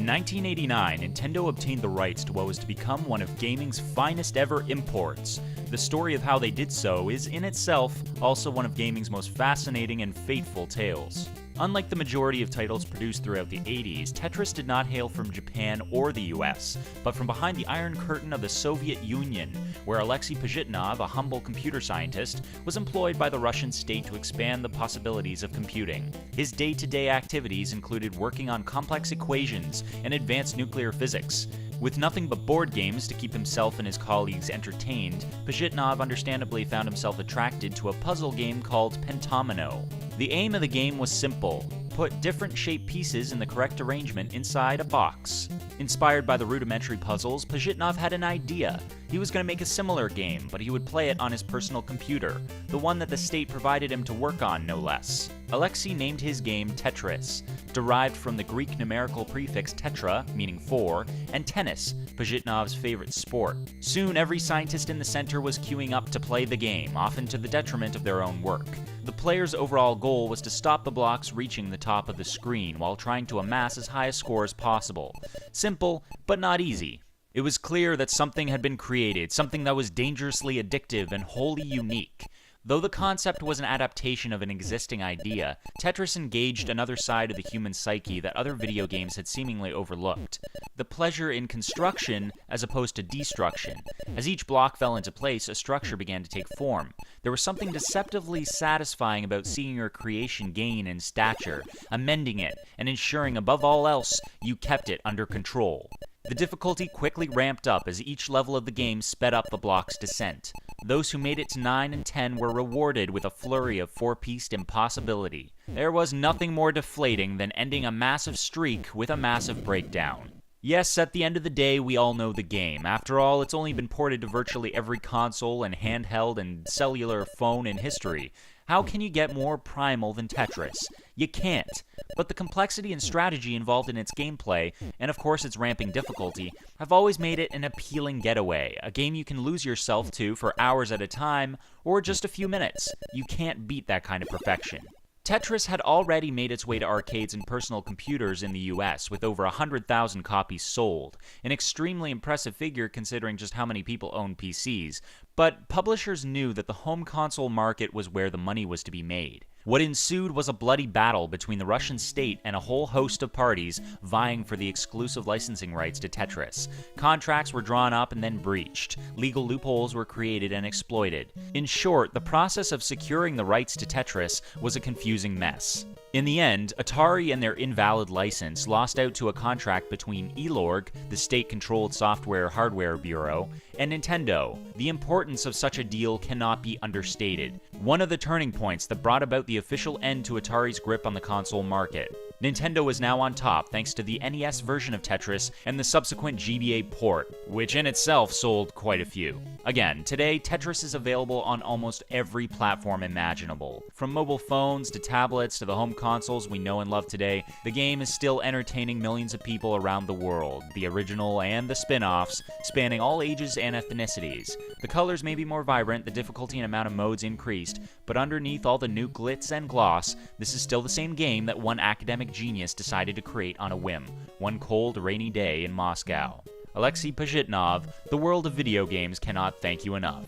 In 1989, Nintendo obtained the rights to what was to become one of gaming's finest ever imports. The story of how they did so is, in itself, also one of gaming's most fascinating and fateful tales. Unlike the majority of titles produced throughout the 80s, Tetris did not hail from Japan or the US, but from behind the Iron Curtain of the Soviet Union, where Alexei Pajitnov, a humble computer scientist, was employed by the Russian state to expand the possibilities of computing. His day-to-day activities included working on complex equations and advanced nuclear physics. With nothing but board games to keep himself and his colleagues entertained, Pajitnov understandably found himself attracted to a puzzle game called Pentomino. The aim of the game was simple: put different shaped pieces in the correct arrangement inside a box. Inspired by the rudimentary puzzles, Pajitnov had an idea. He was going to make a similar game, but he would play it on his personal computer, the one that the state provided him to work on, no less. Alexei named his game Tetris, derived from the Greek numerical prefix tetra, meaning four, and tennis, Pajitnov's favorite sport. Soon, every scientist in the center was queuing up to play the game, often to the detriment of their own work. The player's overall goal was to stop the blocks reaching the top of the screen while trying to amass as high a score as possible. Simple, but not easy. It was clear that something had been created, something that was dangerously addictive and wholly unique. Though the concept was an adaptation of an existing idea, Tetris engaged another side of the human psyche that other video games had seemingly overlooked: the pleasure in construction as opposed to destruction. As each block fell into place, a structure began to take form. There was something deceptively satisfying about seeing your creation gain in stature, amending it, and ensuring above all else you kept it under control. The difficulty quickly ramped up as each level of the game sped up the block's descent. Those who made it to 9 and 10 were rewarded with a flurry of four-pieced impossibility. There was nothing more deflating than ending a massive streak with a massive breakdown. Yes, at the end of the day, we all know the game. After all, it's only been ported to virtually every console and handheld and cellular phone in history. How can you get more primal than Tetris? You can't. But the complexity and strategy involved in its gameplay, and of course its ramping difficulty, have always made it an appealing getaway, a game you can lose yourself to for hours at a time, or just a few minutes. You can't beat that kind of perfection. Tetris had already made its way to arcades and personal computers in the US, with over 100,000 copies sold, an extremely impressive figure considering just how many people own PCs, but publishers knew that the home console market was where the money was to be made. What ensued was a bloody battle between the Russian state and a whole host of parties vying for the exclusive licensing rights to Tetris. Contracts were drawn up and then breached. Legal loopholes were created and exploited. In short, the process of securing the rights to Tetris was a confusing mess. In the end, Atari and their invalid license lost out to a contract between Elorg, the state-controlled software-hardware bureau, and Nintendo. The importance of such a deal cannot be understated. One of the turning points that brought about the official end to Atari's grip on the console market. Nintendo was now on top thanks to the NES version of Tetris and the subsequent GBA port, which in itself sold quite a few. Again, today, Tetris is available on almost every platform imaginable. From mobile phones to tablets to the home consoles we know and love today, the game is still entertaining millions of people around the world, the original and the spin-offs, spanning all ages and ethnicities. The colors may be more vibrant, the difficulty and amount of modes increased, but underneath all the new glitz and gloss, this is still the same game that one academic genius decided to create on a whim, one cold, rainy day in Moscow. Alexei Pajitnov, the world of video games cannot thank you enough.